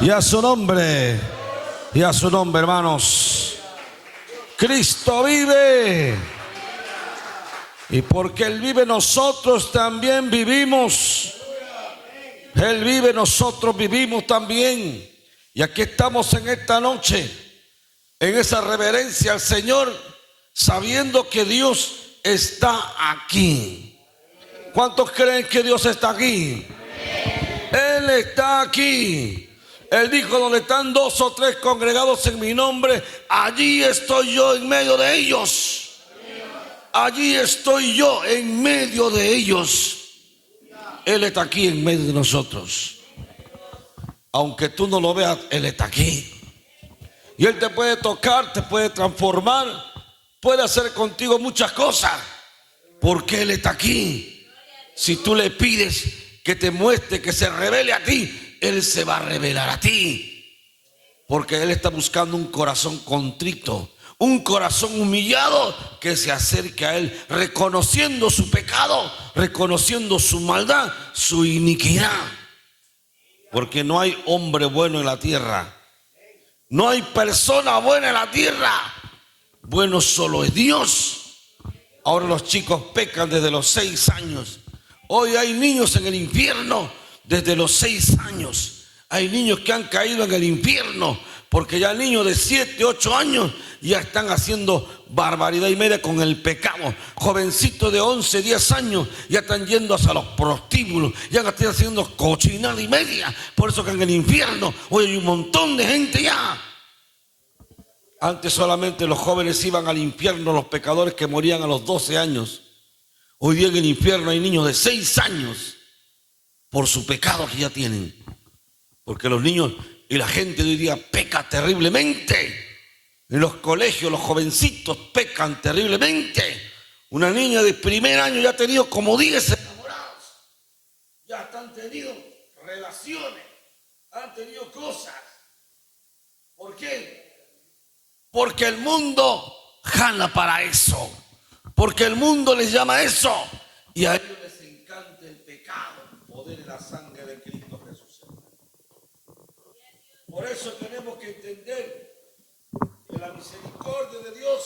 Y a su nombre, hermanos. Cristo vive. Y porque Él vive, nosotros también vivimos. Él vive, nosotros vivimos también. Y aquí estamos en esta noche, en esa reverencia al Señor, sabiendo que Dios está aquí. ¿Cuántos creen que Dios está aquí? Él está aquí. Él dijo: donde están 2 o 3 congregados en mi nombre, allí estoy yo en medio de ellos. Allí estoy yo en medio de ellos. Él está aquí en medio de nosotros. Aunque tú no lo veas, Él está aquí. Y Él te puede tocar, te puede transformar, puede hacer contigo muchas cosas, porque Él está aquí. Si tú le pides que te muestre, que se revele a ti, Él se va a revelar a ti. Porque Él está buscando un corazón contrito, un corazón humillado que se acerque a Él, reconociendo su pecado, reconociendo su maldad, su iniquidad. Porque no hay hombre bueno en la tierra. No hay persona buena en la tierra. Bueno solo es Dios. Ahora los chicos pecan desde los 6 años. Hoy hay niños en el infierno desde los 6 años. Hay niños que han caído en el infierno porque ya niños de 7, 8 años ya están haciendo barbaridad y media con el pecado. Jovencitos de 11, 10 años ya están yendo hacia los prostíbulos, ya están haciendo cochinada y media. Por eso que en el infierno hoy hay un montón de gente ya. Antes solamente los jóvenes iban al infierno, los pecadores que morían a los 12 años. Hoy día en el infierno hay niños de 6 años por su pecado que ya tienen. Porque los niños y la gente de hoy día peca terriblemente. En los colegios los jovencitos pecan terriblemente. Una niña de primer año ya ha tenido como 10 enamorados. Ya han tenido relaciones, han tenido cosas. ¿Por qué? Porque el mundo jala para eso. Porque el mundo les llama a eso. Y a ellos les encanta el pecado, poder en la sangre de Cristo Jesús. Por eso tenemos que entender que la misericordia de Dios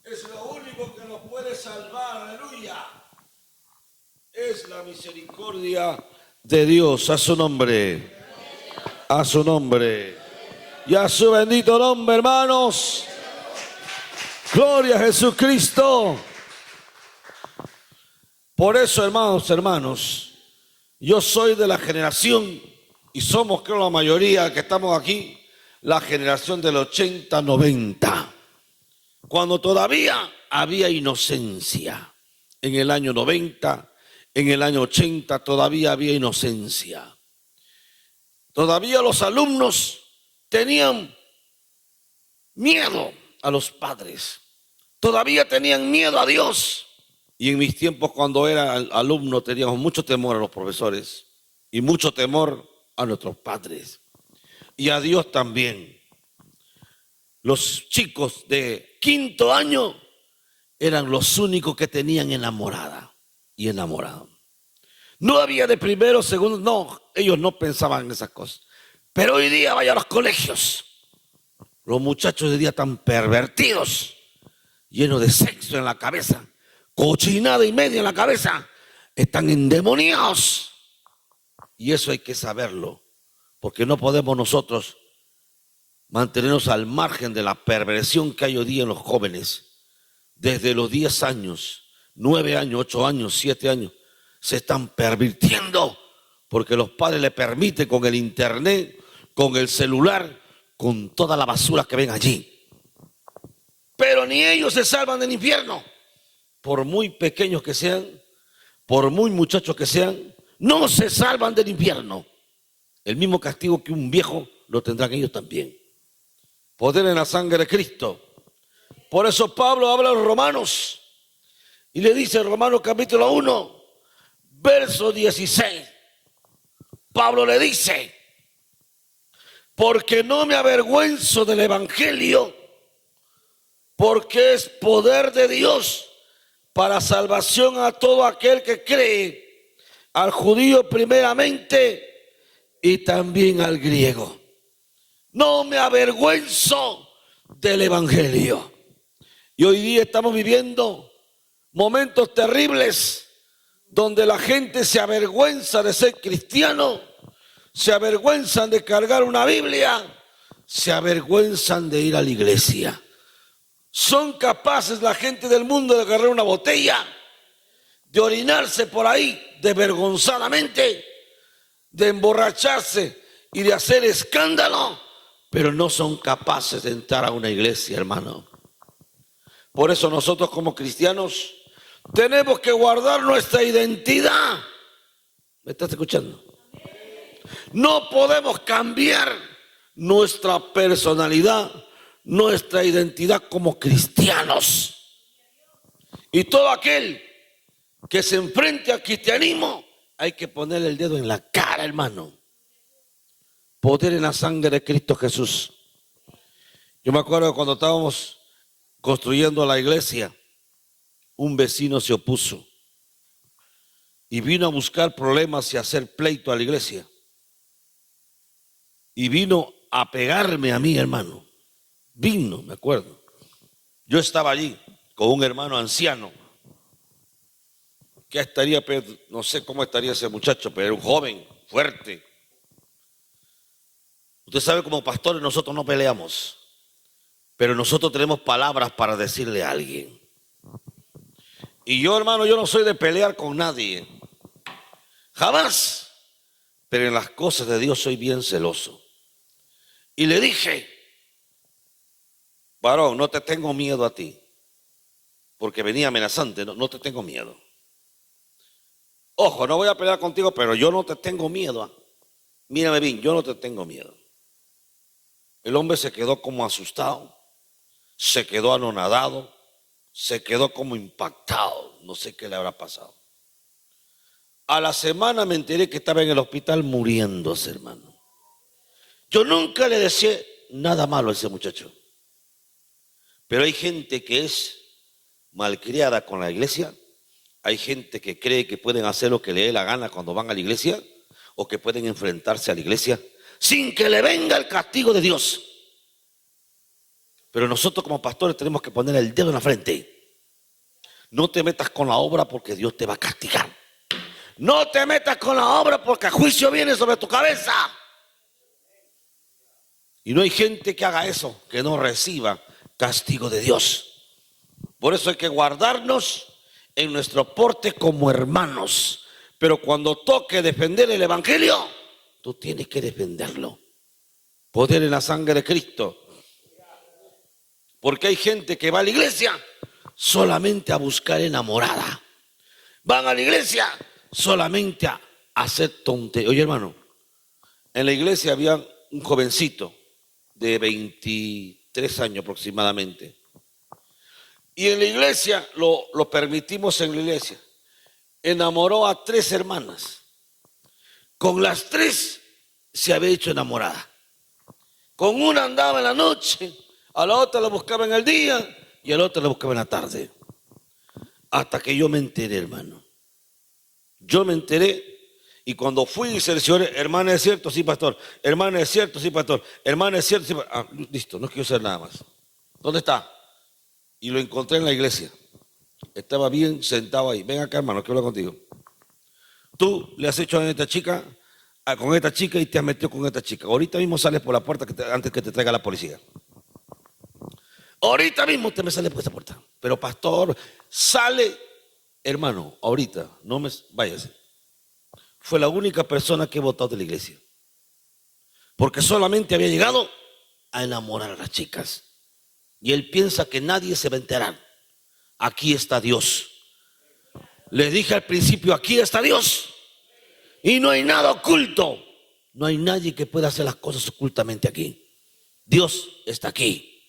es lo único que nos puede salvar. Aleluya. Es la misericordia de Dios. A su nombre. A su nombre. Y a su bendito nombre, hermanos. Gloria a Jesucristo. Por eso, hermanos, yo soy de la generación, y somos, creo, la mayoría que estamos aquí, la generación del 80-90, cuando todavía había inocencia. En el año 90, en el año 80 todavía había inocencia. Todavía los alumnos tenían miedo a los padres. Todavía tenían miedo a Dios. Y en mis tiempos, cuando era alumno, teníamos mucho temor a los profesores y mucho temor a nuestros padres y a Dios también. Los chicos de 5º año eran los únicos que tenían enamorada y enamorado. No había de primero, segundo, no, ellos no pensaban en esas cosas. Pero hoy día vaya a los colegios. Los muchachos de día están pervertidos, llenos de sexo en la cabeza, cochinada y media en la cabeza, están endemoniados. Y eso hay que saberlo, porque no podemos nosotros mantenernos al margen de la perversión que hay hoy día en los jóvenes. Desde los 10 años, 9 años, 8 años, 7 años, se están pervirtiendo, porque los padres le permiten con el internet, con el celular, con toda la basura que ven allí. Pero ni ellos se salvan del infierno. Por muy pequeños que sean, por muy muchachos que sean, no se salvan del infierno. El mismo castigo que un viejo lo tendrán ellos también. Poder en la sangre de Cristo. Por eso Pablo habla a los romanos y le dice en Romanos capítulo 1, verso 16. Pablo le dice: porque no me avergüenzo del evangelio, porque es poder de Dios para salvación a todo aquel que cree, al judío primeramente y también al griego. No me avergüenzo del evangelio. Y hoy día estamos viviendo momentos terribles donde la gente se avergüenza de ser cristiano, se avergüenzan de cargar una Biblia, se avergüenzan de ir a la iglesia. Son capaces la gente del mundo de agarrar una botella, de orinarse por ahí desvergonzadamente, de emborracharse y de hacer escándalo, pero no son capaces de entrar a una iglesia, hermano. Por eso nosotros como cristianos tenemos que guardar nuestra identidad. ¿Me estás escuchando? No podemos cambiar nuestra personalidad, nuestra identidad como cristianos. Y todo aquel que se enfrente al cristianismo, hay que ponerle el dedo en la cara, hermano. Poder en la sangre de Cristo Jesús. Yo me acuerdo cuando estábamos construyendo la iglesia, un vecino se opuso y vino a buscar problemas y a hacer pleito a la iglesia. Y vino a pegarme a mí, hermano. Vino, me acuerdo. Yo estaba allí con un hermano anciano. Que estaría, no sé cómo estaría ese muchacho, pero era un joven, fuerte. Usted sabe, como pastores nosotros no peleamos, pero nosotros tenemos palabras para decirle a alguien. Y yo, hermano, yo no soy de pelear con nadie, jamás, pero en las cosas de Dios soy bien celoso. Y le dije: varón, no te tengo miedo a ti, porque venía amenazante, no te tengo miedo. Ojo, no voy a pelear contigo, pero yo no te tengo miedo. Mírame bien, yo no te tengo miedo. El hombre se quedó como asustado, se quedó anonadado, se quedó como impactado. No sé qué le habrá pasado. A la semana me enteré que estaba en el hospital muriéndose, hermano. Yo nunca le decía nada malo a ese muchacho. Pero hay gente que es malcriada con la iglesia. Hay gente que cree que pueden hacer lo que le dé la gana cuando van a la iglesia, o que pueden enfrentarse a la iglesia sin que le venga el castigo de Dios. Pero nosotros como pastores tenemos que poner el dedo en la frente. No te metas con la obra porque Dios te va a castigar. No te metas con la obra porque el juicio viene sobre tu cabeza. Y no hay gente que haga eso, que no reciba castigo de Dios. Por eso hay que guardarnos en nuestro porte como hermanos. Pero cuando toque defender el evangelio, tú tienes que defenderlo. Poder en la sangre de Cristo. Porque hay gente que va a la iglesia solamente a buscar enamorada. Van a la iglesia solamente a hacer tonterías. Oye, hermano, en la iglesia había un jovencito de 23 años aproximadamente. Y en la iglesia, lo permitimos en la iglesia. Enamoró a 3 hermanas. Con las 3 se había hecho enamorada. Con una andaba en la noche, a la otra la buscaba en el día y a la otra la buscaba en la tarde. Hasta que yo me enteré, hermano. Yo me enteré, y cuando fui y dice el Señor: hermana, ¿es cierto? Sí, pastor. Hermana, ¿es cierto? Sí, pastor. Hermana, ¿es cierto? Sí, pastor. Ah, listo, no quiero hacer nada más. ¿Dónde está? Y lo encontré en la iglesia. Estaba bien sentado ahí. Ven acá, hermano, quiero hablar contigo. Tú le has hecho a esta chica, con esta chica, y te has metido con esta chica. Ahorita mismo sales por la puerta antes que te traiga la policía. Ahorita mismo te me sales por esa puerta. Pero pastor, sale, hermano, ahorita, no me váyase. Fue la única persona que he votado de la iglesia. Porque solamente había llegado a enamorar a las chicas. Y él piensa que nadie se va a enterar. Aquí está Dios. Les dije al principio, aquí está Dios. Y no hay nada oculto. No hay nadie que pueda hacer las cosas ocultamente aquí. Dios está aquí.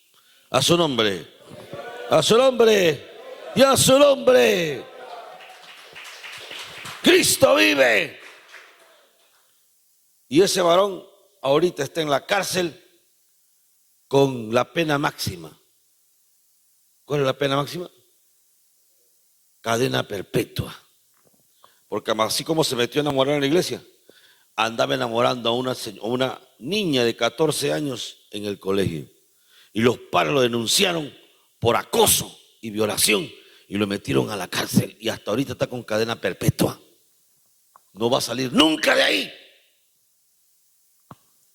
A su nombre. A su nombre. Y a su nombre. Cristo vive. Y ese varón ahorita está en la cárcel con la pena máxima. ¿Cuál es la pena máxima? Cadena perpetua. Porque así como se metió a enamorar en la iglesia, andaba enamorando a una niña de 14 años en el colegio. Y los padres lo denunciaron por acoso y violación y lo metieron a la cárcel. Y hasta ahorita está con cadena perpetua. No va a salir nunca de ahí.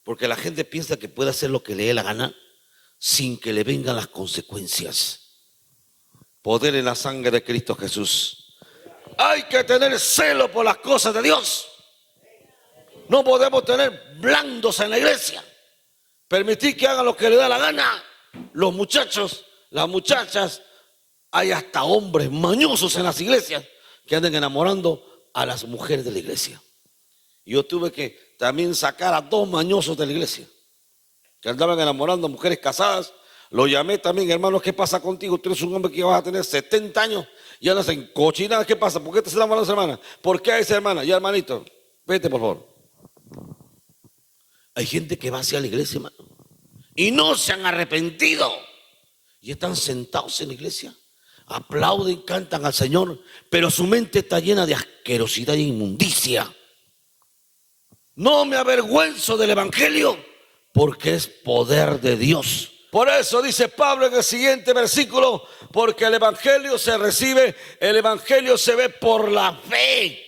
Porque la gente piensa que puede hacer lo que le dé la gana sin que le vengan las consecuencias. Poder en la sangre de Cristo Jesús. Hay que tener celo por las cosas de Dios. No podemos tener blandos en la iglesia. Permitir que hagan lo que le da la gana. Los muchachos, las muchachas, hay hasta hombres mañosos en las iglesias que andan enamorando a las mujeres de la iglesia. Y yo tuve que también sacar a 2 mañosos de la iglesia que andaban enamorando a mujeres casadas. Lo llamé también, hermano, ¿qué pasa contigo? Tú eres un hombre que vas a tener 70 años y andas en cochinadas. ¿Qué pasa? ¿Por qué te se enamoran a esa hermana? ¿Por qué a esa hermana? Ya, hermanito, vete por favor. Hay gente que va hacia la iglesia, hermano, y no se han arrepentido. Y están sentados en la iglesia, aplauden, cantan al Señor, pero su mente está llena de asquerosidad e inmundicia. No me avergüenzo del evangelio, porque es poder de Dios. Por eso dice Pablo en el siguiente versículo, porque el evangelio se recibe, el evangelio se ve por la fe.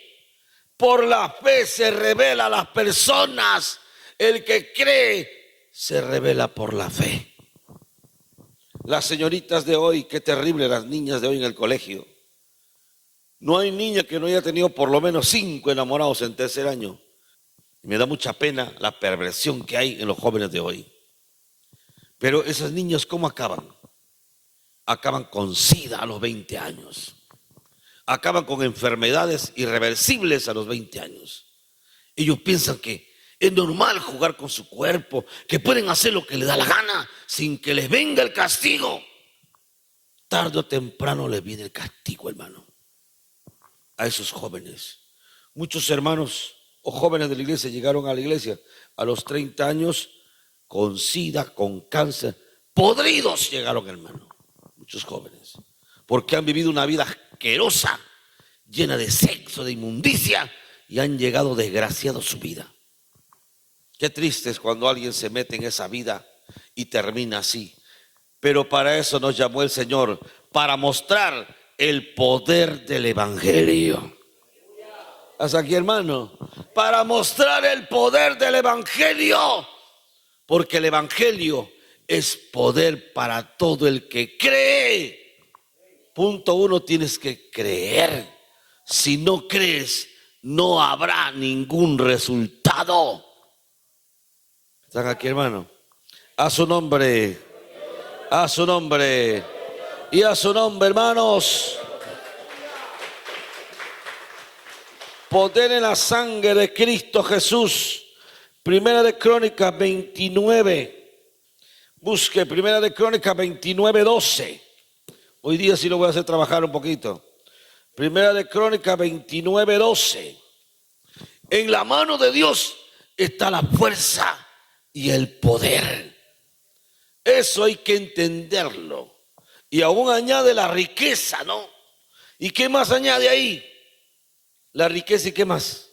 Por la fe se revela a las personas. El que cree se revela por la fe. Las señoritas de hoy, qué terrible, las niñas de hoy en el colegio. No hay niña que no haya tenido por lo menos 5 enamorados en 3er año. Me da mucha pena la perversión que hay en los jóvenes de hoy. Pero esas niñas, ¿cómo acaban? Acaban con SIDA a los 20 años. Acaban con enfermedades irreversibles a los 20 años. Ellos piensan que es normal jugar con su cuerpo, que pueden hacer lo que les da la gana sin que les venga el castigo. Tarde o temprano les viene el castigo, hermano, a esos jóvenes. Muchos hermanos o jóvenes de la iglesia llegaron a la iglesia a los 30 años con SIDA, con cáncer. Podridos llegaron, hermano, muchos jóvenes, porque han vivido una vida asquerosa, llena de sexo, de inmundicia, y han llegado desgraciados a su vida. Qué triste es cuando alguien se mete en esa vida y termina así. Pero para eso nos llamó el Señor, para mostrar el poder del evangelio. ¿Hasta aquí, hermano? Para mostrar el poder del evangelio. Porque el evangelio es poder para todo el que cree. Punto 1, tienes que creer. Si no crees, no habrá ningún resultado. ¿Están aquí, hermano? A su nombre, a su nombre y a su nombre, hermanos. Poder en la sangre de Cristo Jesús. Primera de Crónicas 29. Busque Primera de Crónicas 29:12. Hoy día sí lo voy a hacer trabajar un poquito. Primera de Crónicas 29:12. En la mano de Dios está la fuerza y el poder. Eso hay que entenderlo. Y aún añade la riqueza, ¿no? ¿Y qué más añade ahí? La riqueza, ¿y qué más?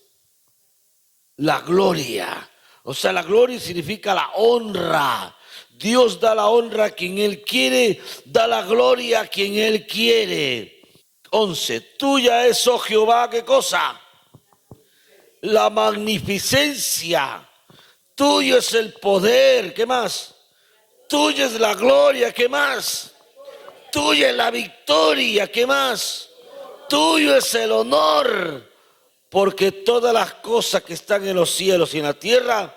La gloria. O sea, la gloria significa la honra. Dios da la honra a quien Él quiere, da la gloria a quien Él quiere. 11. Tuya es, oh Jehová, ¿qué cosa? La magnificencia. Tuyo es el poder, ¿qué más? Tuya es la gloria, ¿qué más? Tuya es la victoria, ¿qué más? Tuyo es el honor, porque todas las cosas que están en los cielos y en la tierra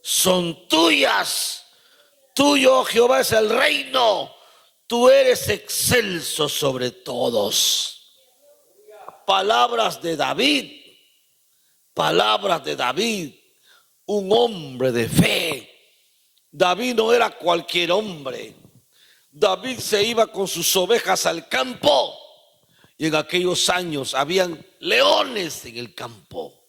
son tuyas. Tuyo, oh Jehová, es el reino. Tú eres excelso sobre todos. Palabras de David. Palabras de David. Un hombre de fe. David no era cualquier hombre. David se iba con sus ovejas al campo. Y en aquellos años habían leones en el campo.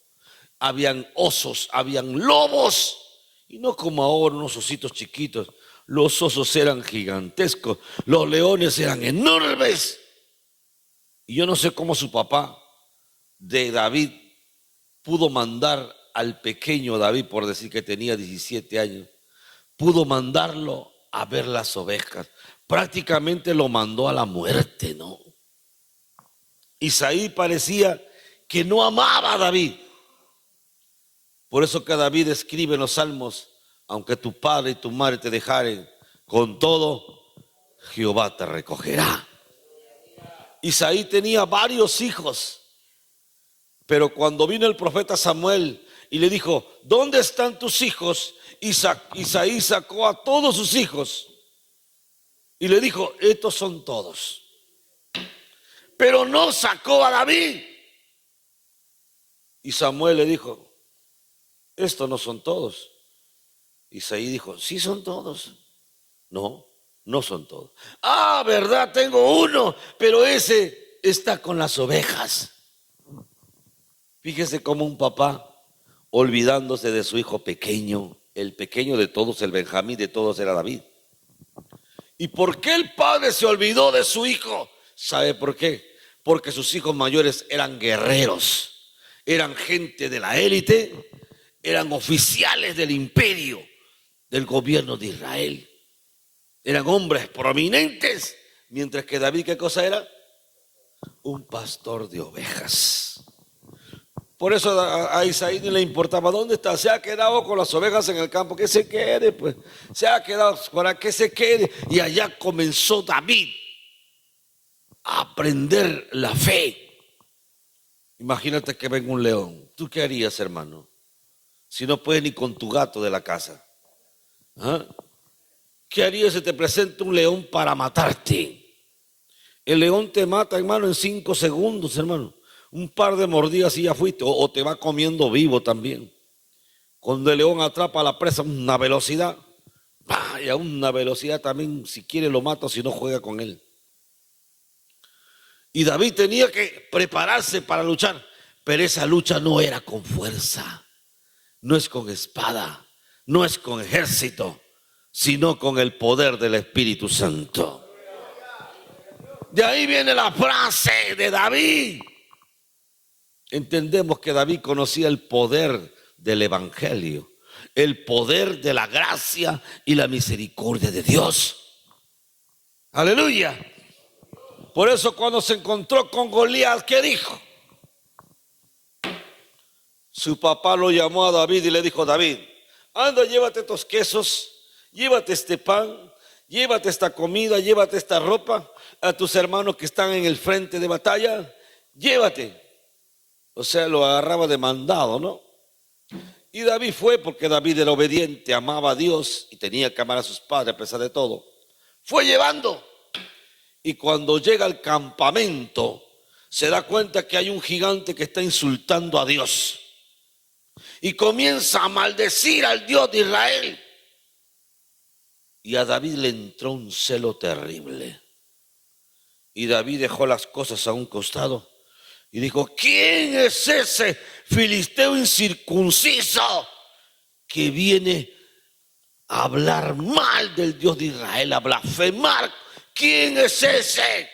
Habían osos, habían lobos. Y no como ahora unos ositos chiquitos. Los osos eran gigantescos. Los leones eran enormes. Y yo no sé cómo su papá de David pudo mandar al pequeño David, por decir que tenía 17 años, pudo mandarlo a ver las ovejas. Prácticamente lo mandó a la muerte, ¿no? Isaí parecía que no amaba a David. Por eso que David escribe en los Salmos: aunque tu padre y tu madre te dejaren, con todo Jehová te recogerá. Isaí tenía varios hijos, pero cuando vino el profeta Samuel y le dijo: ¿dónde están tus hijos? Isaí sacó a todos sus hijos y le dijo: estos son todos. Pero no sacó a David. Y Samuel le dijo: estos no son todos. Isaí dijo: sí son todos. No, no son todos. Ah, verdad, tengo uno, pero ese está con las ovejas. Fíjese cómo un papá, olvidándose de su hijo pequeño, el pequeño de todos, el Benjamín de todos era David. ¿Y por qué el padre se olvidó de su hijo? ¿Sabe por qué? Porque sus hijos mayores eran guerreros, eran gente de la élite, eran oficiales del imperio, del gobierno de Israel. Eran hombres prominentes, mientras que David, ¿qué cosa era? Un pastor de ovejas. Por eso a Isaí no le importaba dónde está. Se ha quedado con las ovejas en el campo, que se quede, pues. Se ha quedado para que se quede. Y allá comenzó David a aprender la fe. Imagínate que venga un león. ¿Tú qué harías, hermano? Si no puedes ni con tu gato de la casa. ¿Ah? ¿Qué harías si te presenta un león para matarte? El león te mata, hermano, en 5 segundos, hermano. Un par de mordidas y ya fuiste, o te va comiendo vivo también. Cuando el león atrapa a la presa a una velocidad, y a una velocidad también, si quiere lo mata, si no juega con él. Y David tenía que prepararse para luchar, pero esa lucha no era con fuerza, no es con espada, no es con ejército, sino con el poder del Espíritu Santo. De ahí viene la frase de David. Entendemos que David conocía el poder del evangelio, el poder de la gracia y la misericordia de Dios. Aleluya. Por eso cuando se encontró con Goliat, ¿qué dijo? Su papá lo llamó a David y le dijo: David, anda, llévate estos quesos, llévate este pan, llévate esta comida, llévate esta ropa a tus hermanos que están en el frente de batalla, llévate. O sea, lo agarraba de mandado, ¿no? Y David fue, porque David era obediente, amaba a Dios y tenía que amar a sus padres a pesar de todo. Fue llevando. Y cuando llega al campamento, se da cuenta que hay un gigante que está insultando a Dios. Y comienza a maldecir al Dios de Israel. Y a David le entró un celo terrible. Y David dejó las cosas a un costado y dijo: ¿quién es ese filisteo incircunciso que viene a hablar mal del Dios de Israel, a blasfemar? ¿Quién es ese?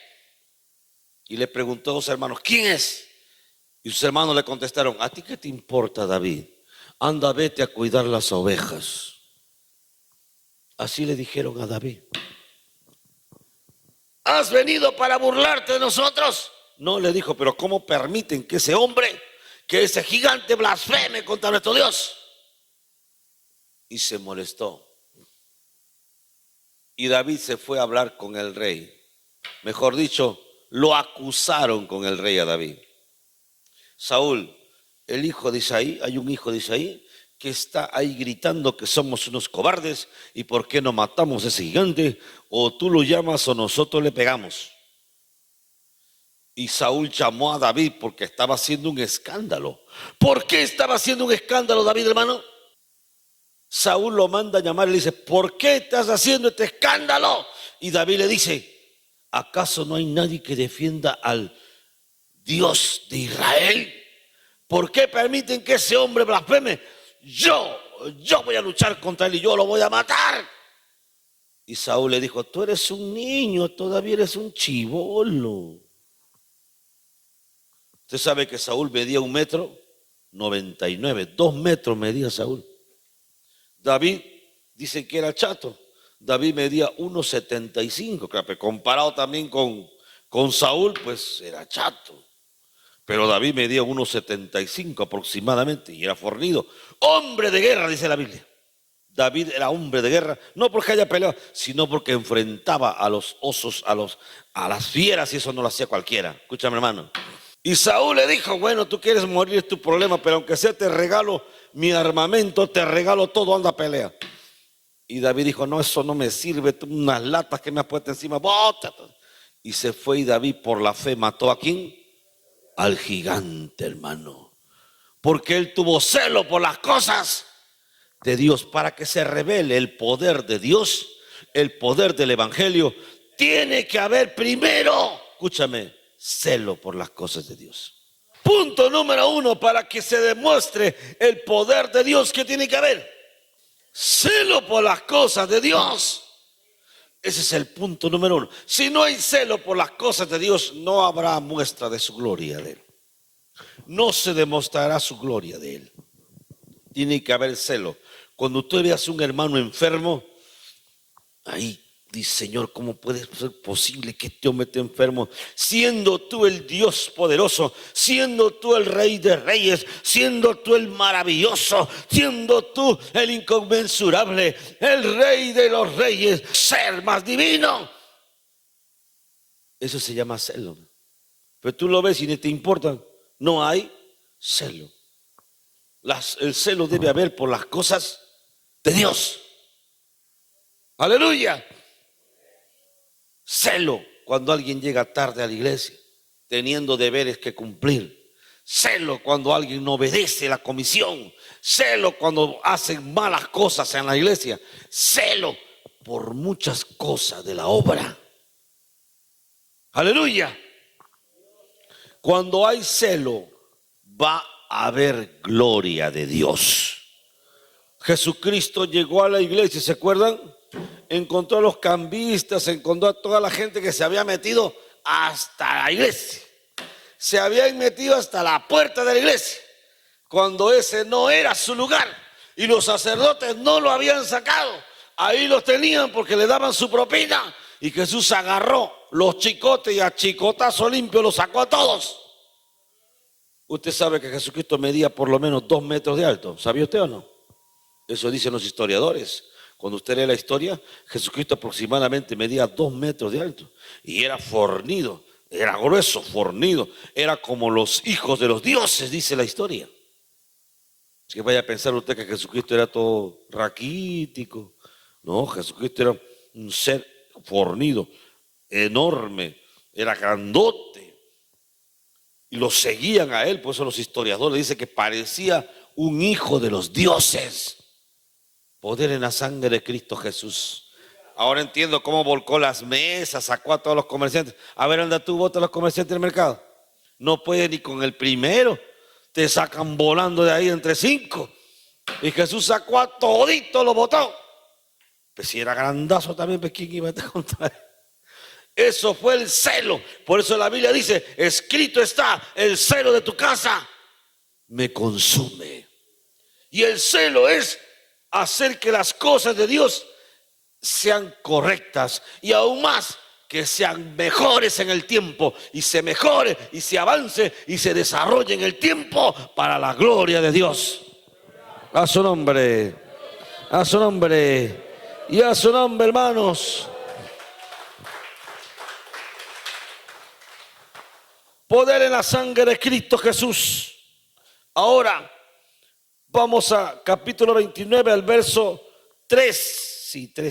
Y le preguntó a sus hermanos: ¿quién es? Y sus hermanos le contestaron: ¿a ti qué te importa, David? Anda, vete a cuidar las ovejas. Así le dijeron a David. ¿Has venido para burlarte de nosotros? No, le dijo, pero ¿cómo permiten que ese hombre, que ese gigante blasfeme contra nuestro Dios? Y se molestó. Y David se fue a hablar con el rey. Mejor dicho, lo acusaron con el rey a David. Saúl, el hijo de Isaí, hay un hijo de Isaí que está ahí gritando que somos unos cobardes y por qué no matamos a ese gigante, o tú lo llamas o nosotros le pegamos. Y Saúl llamó a David porque estaba haciendo un escándalo. ¿Por qué estaba haciendo un escándalo, David, hermano? Saúl lo manda a llamar y le dice: ¿por qué estás haciendo este escándalo? Y David le dice: ¿acaso no hay nadie que defienda al Dios de Israel? ¿Por qué permiten que ese hombre blasfeme? Yo voy a luchar contra él y yo lo voy a matar. Y Saúl le dijo: tú eres un niño, todavía eres un chibolo. Usted sabe que Saúl medía 1 metro 99, 2 metros medía Saúl. David dice que era chato. David medía 1,75, claro, comparado también con Saúl, pues era chato. Pero David medía 1,75 aproximadamente y era fornido. Hombre de guerra, dice la Biblia. David era hombre de guerra, no porque haya peleado, sino porque enfrentaba a los osos, a las fieras, y eso no lo hacía cualquiera. Escúchame, hermano. Y Saúl le dijo, bueno, tú quieres morir, es tu problema, pero aunque sea te regalo mi armamento, te regalo todo, anda a pelear. Y David dijo, no, eso no me sirve, unas latas que me has puesto encima, bota. Y se fue, y David por la fe mató ¿a quién? Al gigante, hermano. Porque él tuvo celo por las cosas de Dios. Para que se revele el poder de Dios, el poder del evangelio, tiene que haber primero, escúchame, celo por las cosas de Dios. Punto número 1, para que se demuestre el poder de Dios, ¿qué tiene que haber? Celo por las cosas de Dios. Ese es el punto número 1. Si no hay celo por las cosas de Dios, no habrá muestra de su gloria de Él. No se demostrará su gloria de Él. Tiene que haber celo. Cuando usted veas un hermano enfermo, ahí dice, Señor, ¿cómo puede ser posible que este hombre esté enfermo? Siendo tú el Dios poderoso, siendo tú el Rey de Reyes, siendo tú el maravilloso, siendo tú el inconmensurable, el Rey de los Reyes, ser más divino. Eso se llama celo. Pero tú lo ves y ni te importa. No hay celo. El celo debe haber por las cosas de Dios. Aleluya. Celo cuando alguien llega tarde a la iglesia, teniendo deberes que cumplir. Celo cuando alguien no obedece la comisión. Celo cuando hacen malas cosas en la iglesia. Celo por muchas cosas de la obra. Aleluya. Cuando hay celo, va a haber gloria de Dios. Jesucristo llegó a la iglesia, ¿se acuerdan? Encontró a los cambistas, encontró a toda la gente que se había metido hasta la iglesia. Se habían metido hasta la puerta de la iglesia, cuando ese no era su lugar. Y los sacerdotes no lo habían sacado. Ahí los tenían porque le daban su propina. Y Jesús agarró los chicotes y a chicotazo limpio los sacó a todos. Usted sabe que Jesucristo medía por lo menos 2 metros de alto. ¿Sabía usted o no? Eso dicen los historiadores. Cuando usted lee la historia, Jesucristo aproximadamente medía 2 metros de alto. Y era fornido, era grueso, fornido. Era como los hijos de los dioses, dice la historia. Es que vaya a pensar usted que Jesucristo era todo raquítico. No, Jesucristo era un ser fornido, enorme, era grandote. Y lo seguían a él, por eso los historiadores dicen que parecía un hijo de los dioses. Poder en la sangre de Cristo Jesús. Ahora entiendo cómo volcó las mesas, sacó a todos los comerciantes. A ver, anda tú, bota a los comerciantes del mercado. No puede ni con el primero. Te sacan volando de ahí entre 5. Y Jesús sacó a todito, lo botó. Pues si era grandazo también, pues ¿quién iba a te contar? Eso fue el celo. Por eso la Biblia dice, escrito está, el celo de tu casa me consume. Y el celo es hacer que las cosas de Dios sean correctas y aún más que sean mejores en el tiempo, y se mejore y se avance y se desarrolle en el tiempo para la gloria de Dios. A su nombre, a su nombre y a su nombre, hermanos. Poder en la sangre de Cristo Jesús. Ahora vamos a capítulo 29, al verso 3. Sí, 3.